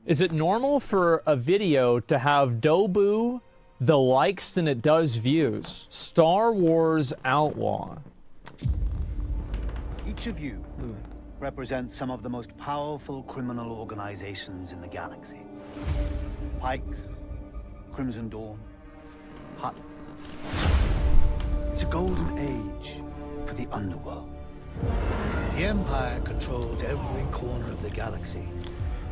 Is it normal for a video to have Dobu the likes than it does views? Star Wars Outlaw. Each of you represents some of the most powerful criminal organizations in the galaxy. Pikes, Crimson Dawn, Hutts. It's a golden age for the underworld. The Empire controls every corner of the galaxy.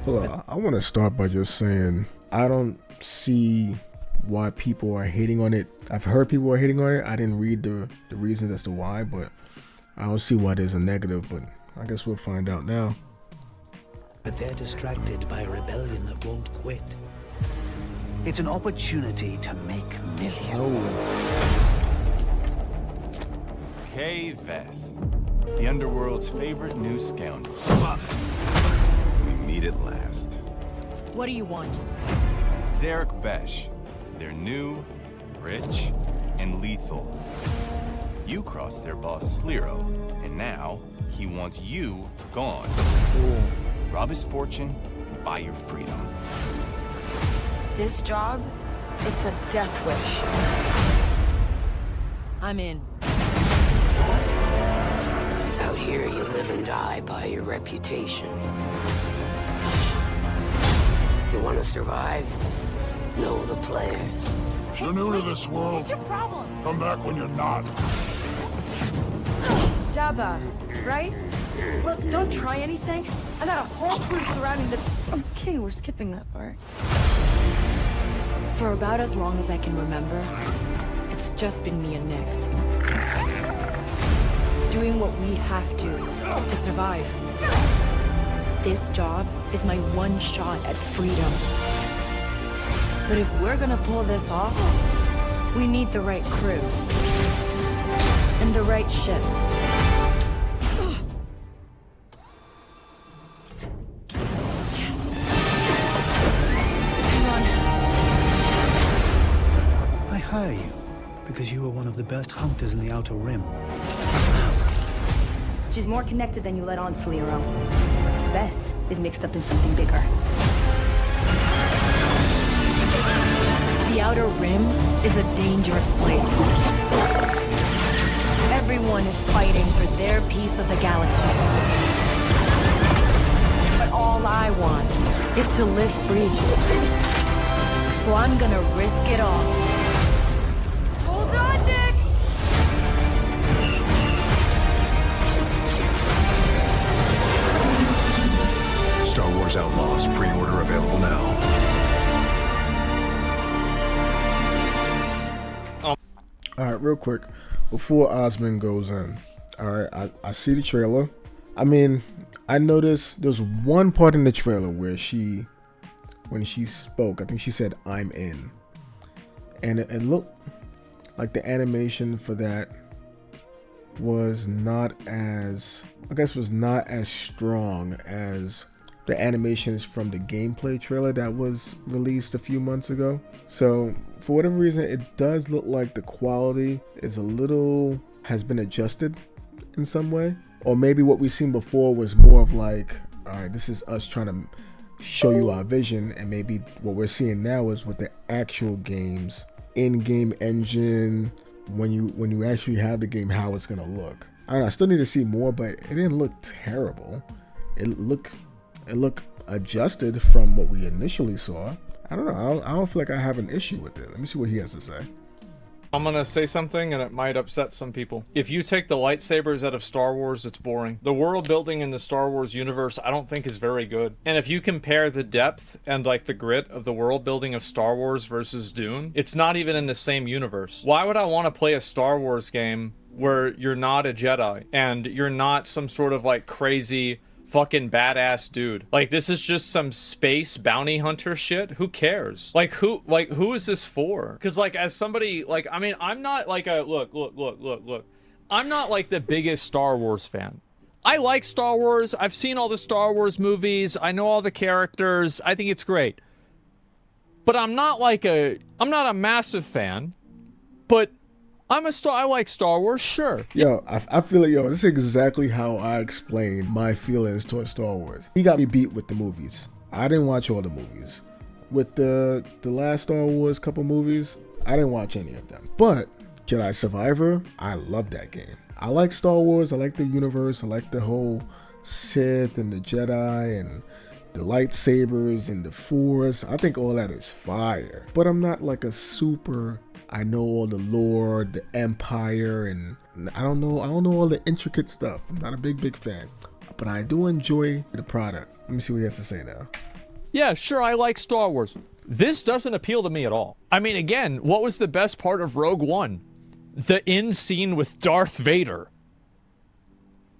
Well, I want to start by just saying I don't see why people are hating on it. I've heard people are hating on it. I didn't read the reasons as to why, but I don't see why there's a negative, but I guess we'll find out now. But they're distracted by a rebellion that won't quit. It's an opportunity to make millions. Kay Vess, the underworld's favorite new scoundrel. We meet at last. What do you want? Zarek Besh. They're new, rich, and lethal. You crossed their boss Sliro, and now he wants you gone. Cool. Rob his fortune and buy your freedom. This job, it's a death wish. I'm in. Out here, you live and die by your reputation. You want to survive? Know the players. You're new to this world. What's your problem? Come back when you're not. Jabba, right? Look, don't try anything. I got a whole crew surrounding the... Okay, we're skipping that part. For about as long as I can remember, it's just been me and Nix. Doing what we have to survive. This job is my one shot at freedom. But if we're gonna pull this off, we need the right crew. And the right ship. Yes! Hang on. I hire you because you are one of the best hunters in the Outer Rim. She's more connected than you let on, Sliro. Vess is mixed up in something bigger. The Outer Rim is a dangerous place. Everyone is fighting for their piece of the galaxy. But all I want is to live free. So I'm gonna risk it all. Hold on, Nick! Star Wars Outlaws, pre-order available now. All right, real quick, before Osmond goes in, all right, I see the trailer. I mean, I noticed there's one part in the trailer where when she spoke, I think she said, "I'm in." And it looked like the animation for that was not as strong as the animations from the gameplay trailer that was released a few months ago. So for whatever reason, it does look like the quality is has been adjusted in some way. Or maybe what we've seen before was more of like, all right, this is us trying to show you our vision, and maybe what we're seeing now is with the actual game's in-game engine, when you actually have the game, how it's gonna look. I don't know, I still need to see more, but it didn't look terrible. It looked adjusted from what we initially saw. I don't know. I don't feel like I have an issue with it. Let me see what he has to say. I'm gonna say something and it might upset some people. If you take the lightsabers out of Star Wars, it's boring. The world building in the Star Wars universe, I don't think is very good. And if you compare the depth and like the grit of the world building of Star Wars versus Dune, it's not even in the same universe. Why would I want to play a Star Wars game where you're not a Jedi and you're not some sort of like crazy fucking badass dude? Like, this is just some space bounty hunter shit. Who cares? Like, who is this for? Because like, as somebody, like, I mean, I'm not like a look, I'm not like the biggest Star Wars fan. I like Star Wars. I've seen all the Star Wars movies. I know all the characters. I think it's great. But I'm not a massive fan. But I like Star Wars, sure. Yo, I feel like, this is exactly how I explain my feelings towards Star Wars. He got me beat with the movies. I didn't watch all the movies. With the last Star Wars couple movies, I didn't watch any of them. But Jedi Survivor, I love that game. I like Star Wars, I like the universe, I like the whole Sith and the Jedi and the lightsabers and the Force. I think all that is fire. But I'm not like a super, I know all the lore, the Empire, and I don't know all the intricate stuff. I'm not a big fan. But I do enjoy the product. Let me see what he has to say now. Yeah, sure, I like Star Wars. This doesn't appeal to me at all. I mean, again, what was the best part of Rogue One? The end scene with Darth Vader.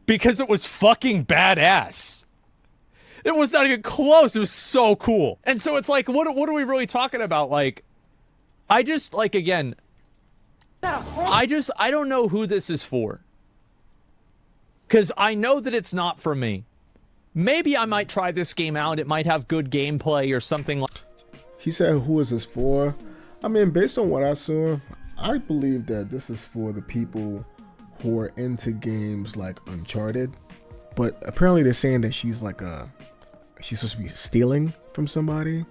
Because it was fucking badass. It was not even close. It was so cool. And so it's like, what are we really talking about? Like, I just, like, again, I don't know who this is for. Because I know that it's not for me. Maybe I might try this game out. It might have good gameplay or something like. He said, who is this for? I mean, based on what I saw, I believe that this is for the people who are into games like Uncharted. But apparently they're saying that she's supposed to be stealing from somebody.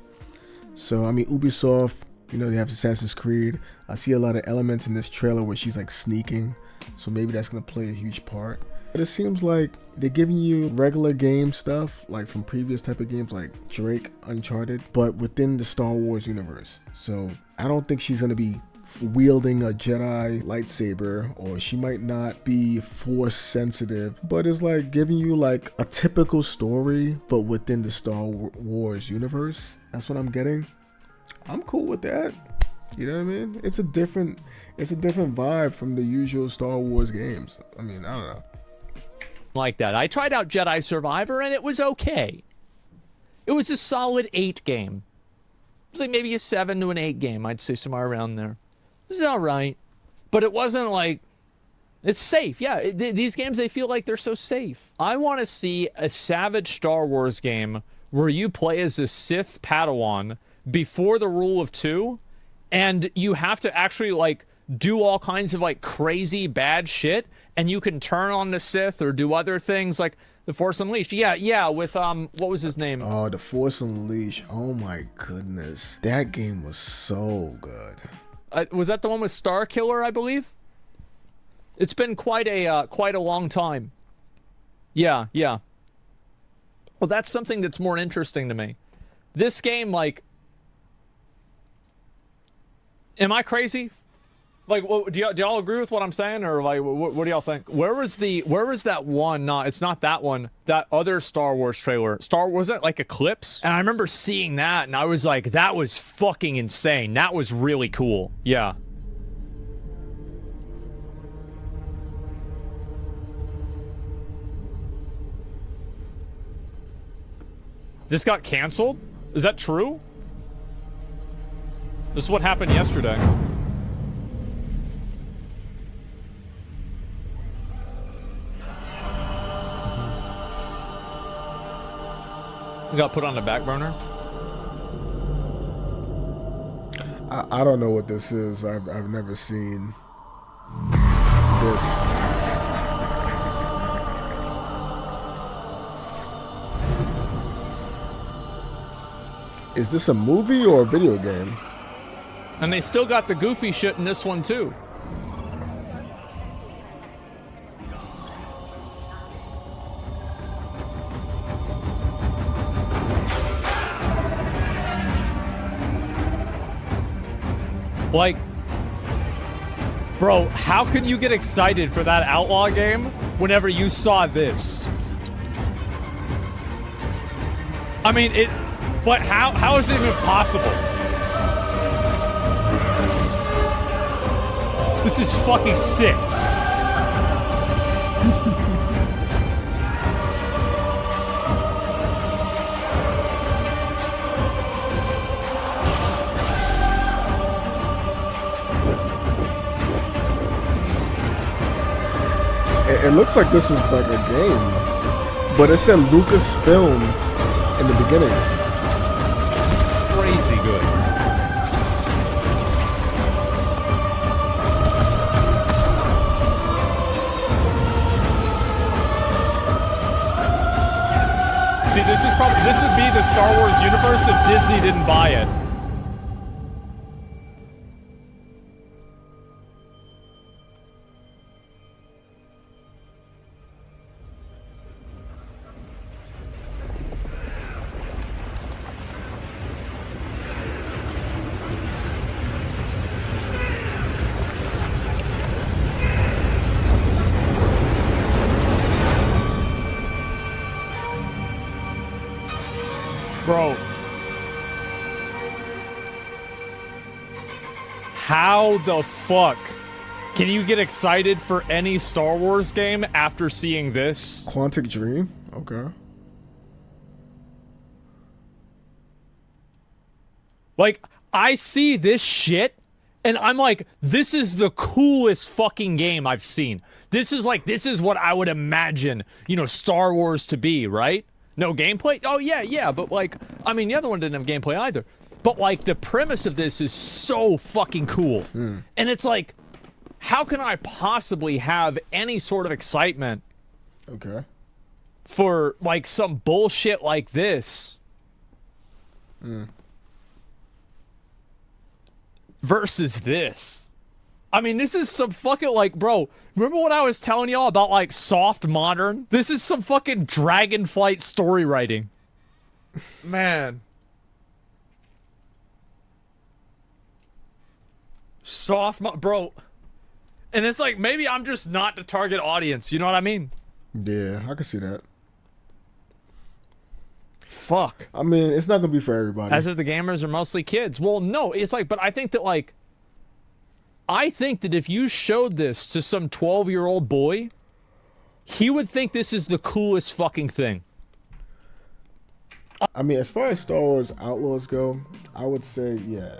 So, I mean, Ubisoft, you know, they have Assassin's Creed. I see a lot of elements in this trailer where she's like sneaking. So maybe that's going to play a huge part. But it seems like they're giving you regular game stuff, like from previous type of games like Drake, Uncharted, but within the Star Wars universe. So I don't think she's going to be wielding a Jedi lightsaber, or she might not be Force sensitive, but it's like giving you like a typical story, but within the Star Wars universe. That's what I'm getting. I'm cool with that. You know what I mean? It's a different vibe from the usual Star Wars games. I mean, I don't know. Like that. I tried out Jedi Survivor and it was okay. It was a solid 8 game. It's like maybe a 7 to an 8 game. I'd say somewhere around there. It was all right, but it wasn't like, it's safe. Yeah, these games, they feel like they're so safe. I want to see a savage Star Wars game where you play as a Sith Padawan before the rule of 2, and you have to actually like do all kinds of like crazy bad shit, and you can turn on the Sith or do other things like The Force Unleashed. Yeah, with what was his name? Oh, The Force Unleashed. Oh my goodness, that game was so good. Was that the one with Star Killer, I believe? It's been quite a long time. Yeah. Well, that's something that's more interesting to me. This game, like, am I crazy? Like, do y'all agree with what I'm saying, or like, what do y'all think? Where was that one? No, it's not that one. That other Star Wars trailer. Was it like Eclipse? And I remember seeing that, and I was like, that was fucking insane. That was really cool. Yeah. This got canceled? Is that true? This is what happened yesterday. Got put on the back burner. I don't know what this is. I've never seen this. Is this a movie or a video game? And they still got the goofy shit in this one too. Like, bro, how can you get excited for that Outlaw game whenever you saw this? I mean, but how is it even possible? This is fucking sick. It looks like this is like a game, but it said Lucasfilm in the beginning. This is crazy good. See, this is probably This would be the Star Wars universe if Disney didn't buy it. Bro. How the fuck can you get excited for any Star Wars game after seeing this? Quantic Dream? Okay. Like, I see this shit, and I'm like, this is the coolest fucking game I've seen. This is what I would imagine, you know, Star Wars to be, right? No gameplay? Oh, yeah, but like, I mean, the other one didn't have gameplay either. But like, the premise of this is so fucking cool. And it's like, how can I possibly have any sort of excitement for like some bullshit like this versus this? I mean, this is some fucking, like, bro, remember what I was telling y'all about, like, soft modern? This is some fucking Dragonflight story writing. Man. Bro. And it's like, maybe I'm just not the target audience, you know what I mean? Yeah, I can see that. Fuck. I mean, it's not gonna be for everybody. As if the gamers are mostly kids. Well, no, it's like, but I think that, like, if you showed this to some 12-year-old boy, he would think this is the coolest fucking thing. I mean, as far as Star Wars Outlaws go, I would say, yeah,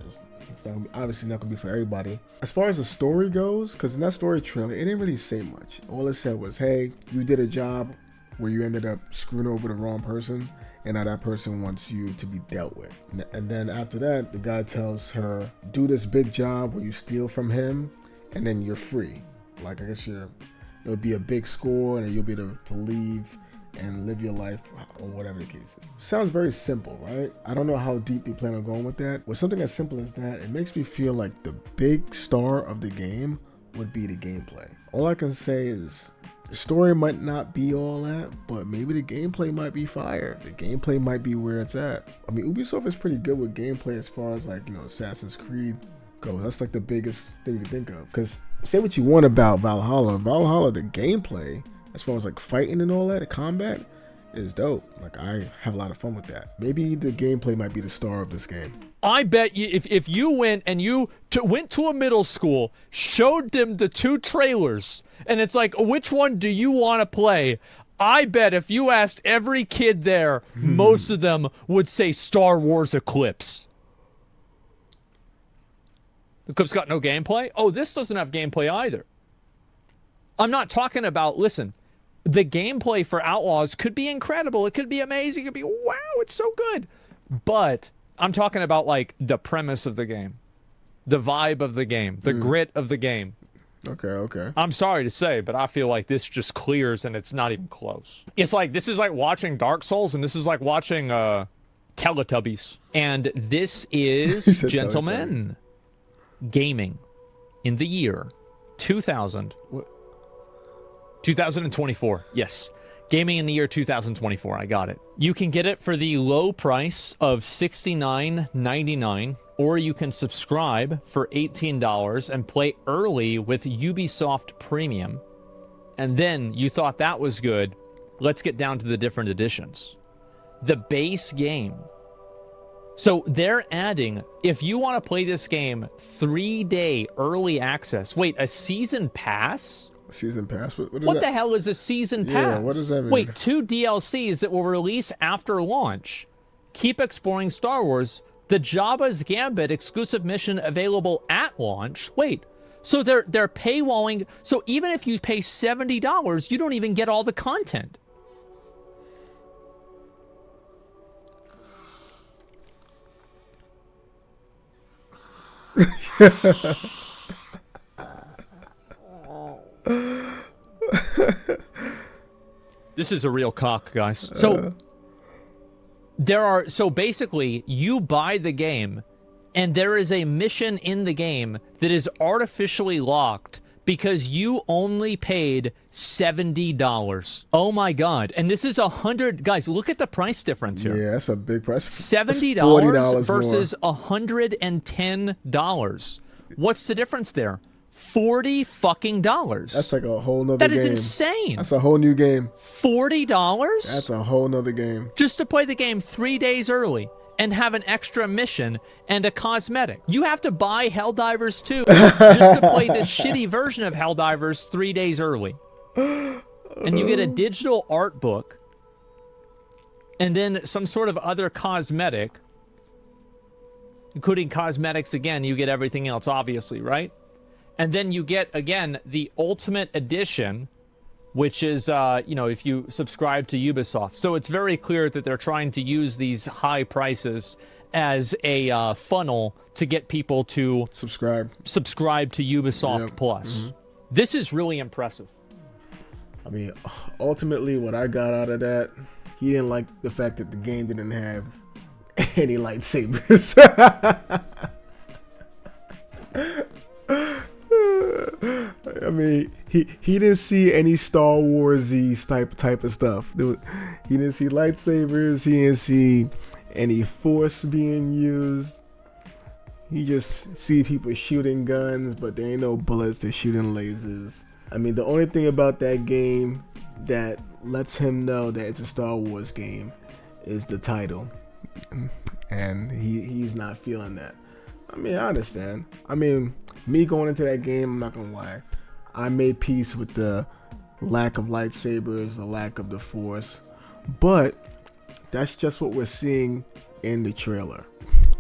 it's obviously not going to be for everybody. As far as the story goes, because in that story trailer, it didn't really say much. All it said was, hey, you did a job where you ended up screwing over the wrong person, and now that person wants you to be dealt with. And then after that, the guy tells her, do this big job where you steal from him, and then you're free. Like, I guess it'll be a big score, and you'll be able to leave and live your life, or whatever the case is. Sounds very simple, right? I don't know how deep they plan on going with that. With something as simple as that, it makes me feel like the big star of the game would be the gameplay. All I can say is, the story might not be all that, but maybe the gameplay might be fire. The gameplay might be where it's at. I mean, Ubisoft is pretty good with gameplay as far as, like, you know, Assassin's Creed goes. That's like the biggest thing to think of. Because say what you want about Valhalla. Valhalla, the gameplay, as far as like fighting and all that, the combat is dope. Like, I have a lot of fun with that. Maybe the gameplay might be the star of this game. I bet you, if you went and you went to a middle school, showed them the two trailers, and it's like, which one do you want to play? I bet if you asked every kid there, most of them would say Star Wars Eclipse. Eclipse got no gameplay? Oh, this doesn't have gameplay either. I'm not talking about, listen, the gameplay for Outlaws could be incredible. It could be amazing. It could be, wow, it's so good. But I'm talking about, like, the premise of the game, the vibe of the game, the grit of the game. Okay. I'm sorry to say, but I feel like this just clears and it's not even close. It's like, this is like watching Dark Souls, and this is like watching Teletubbies. And this is, gentlemen, gaming in the year 2024. Yes. Gaming in the year 2024. I got it. You can get it for the low price of $69.99, or you can subscribe for $18 and play early with Ubisoft Premium. And then you thought that was good. Let's get down to the different editions. The base game. So they're adding, if you want to play this game, 3-day early access. Wait, a season pass? Season pass? What the hell is a season pass? Yeah, what does that mean? Wait, 2 DLCs that will release after launch. Keep exploring Star Wars. The Jabba's Gambit exclusive mission available at launch. Wait, so they're paywalling. So even if you pay $70, you don't even get all the content. This is a real cock, guys. So So basically, you buy the game, and there is a mission in the game that is artificially locked because you only paid $70. Oh my God. And this is $100. Guys, look at the price difference here. Yeah, that's a big price. $70 $40 versus more. $110. What's the difference there? $40 fucking dollars. That's like a whole nother That game. is insane. That's a whole new game. $40? That's a whole nother game. Just to play the game 3 days early and have an extra mission and a cosmetic. You have to buy Helldivers 2 just to play this shitty version of Helldivers 3 days early. And you get a digital art book and then some sort of other cosmetic, including cosmetics again. You get everything else, obviously, right? And then you get, again, the Ultimate Edition, which is, if you subscribe to Ubisoft. So it's very clear that they're trying to use these high prices as a funnel to get people to subscribe to Ubisoft Plus. Mm-hmm. This is really impressive. I mean, ultimately, what I got out of that, he didn't like the fact that the game didn't have any lightsabers. I mean, he didn't see any Star Wars-y type of stuff. He didn't see lightsabers. He didn't see any force being used. He just see people shooting guns, but there ain't no bullets. They're shooting lasers. I mean, the only thing about that game that lets him know that it's a Star Wars game is the title, and he's not feeling that. I mean, I understand. I mean, me going into that game, I'm not gonna lie, I made peace with the lack of lightsabers, the lack of the Force, but that's just what we're seeing in the trailer.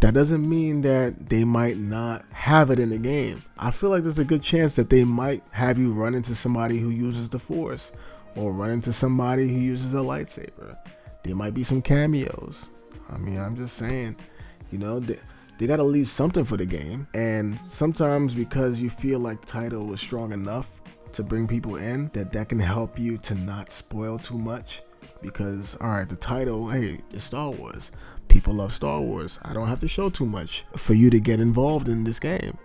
That doesn't mean that they might not have it in the game. I feel like there's a good chance that they might have you run into somebody who uses the Force, or run into somebody who uses a lightsaber. There might be some cameos. I mean, I'm just saying, they got to leave something for the game. And sometimes because you feel like the title was strong enough to bring people in, that can help you to not spoil too much. Because, all right, the title, hey, it's Star Wars. People love Star Wars. I don't have to show too much for you to get involved in this game.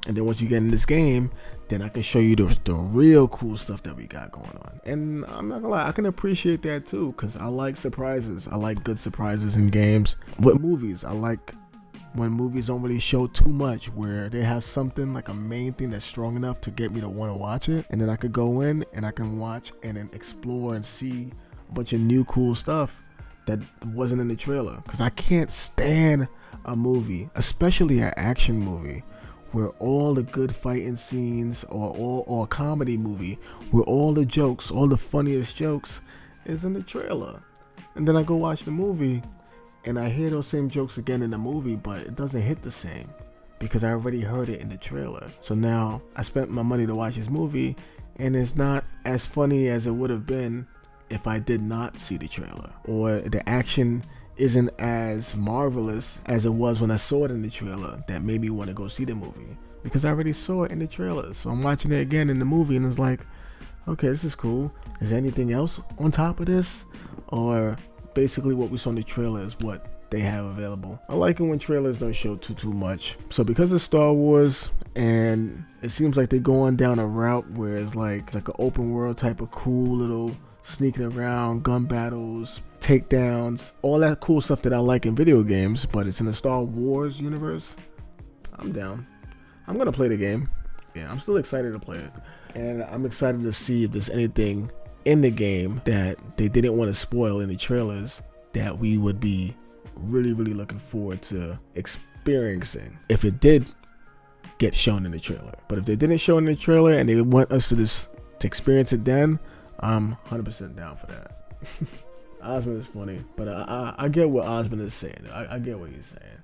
And then once you get in this game, then I can show you the real cool stuff that we got going on. And I'm not gonna lie, I can appreciate that too, because I like surprises. I like good surprises in games. With movies, I like when movies don't really show too much, where they have something like a main thing that's strong enough to get me to want to watch it, and then I could go in and I can watch and then explore and see a bunch of new cool stuff that wasn't in the trailer. Because I can't stand a movie, especially an action movie, where all the good fighting scenes, or a comedy movie where all the jokes, all the funniest jokes is in the trailer. And then I go watch the movie and I hear those same jokes again in the movie, but it doesn't hit the same because I already heard it in the trailer. So now I spent my money to watch this movie and it's not as funny as it would have been if I did not see the trailer, or the action isn't as marvelous as it was when I saw it in the trailer that made me want to go see the movie, because I already saw it in the trailer. So I'm watching it again in the movie and it's like, okay, this is cool. Is there anything else on top of this? Or basically what we saw in the trailer is what they have available. I like it when trailers don't show too much. So because it's Star Wars and it seems like they're going down a route where it's like an open world type of cool little sneaking around, gun battles, takedowns, all that cool stuff that I like in video games, but it's in the Star Wars universe, I'm down. I'm gonna play the game. Yeah, I'm still excited to play it. And I'm excited to see if there's anything in the game that they didn't want to spoil in the trailers that we would be really, really looking forward to experiencing if it did get shown in the trailer. But if they didn't show it in the trailer and they want us to experience it, then I'm 100% down for that. Osmond is funny, but I get what Osmond is saying. I get what he's saying.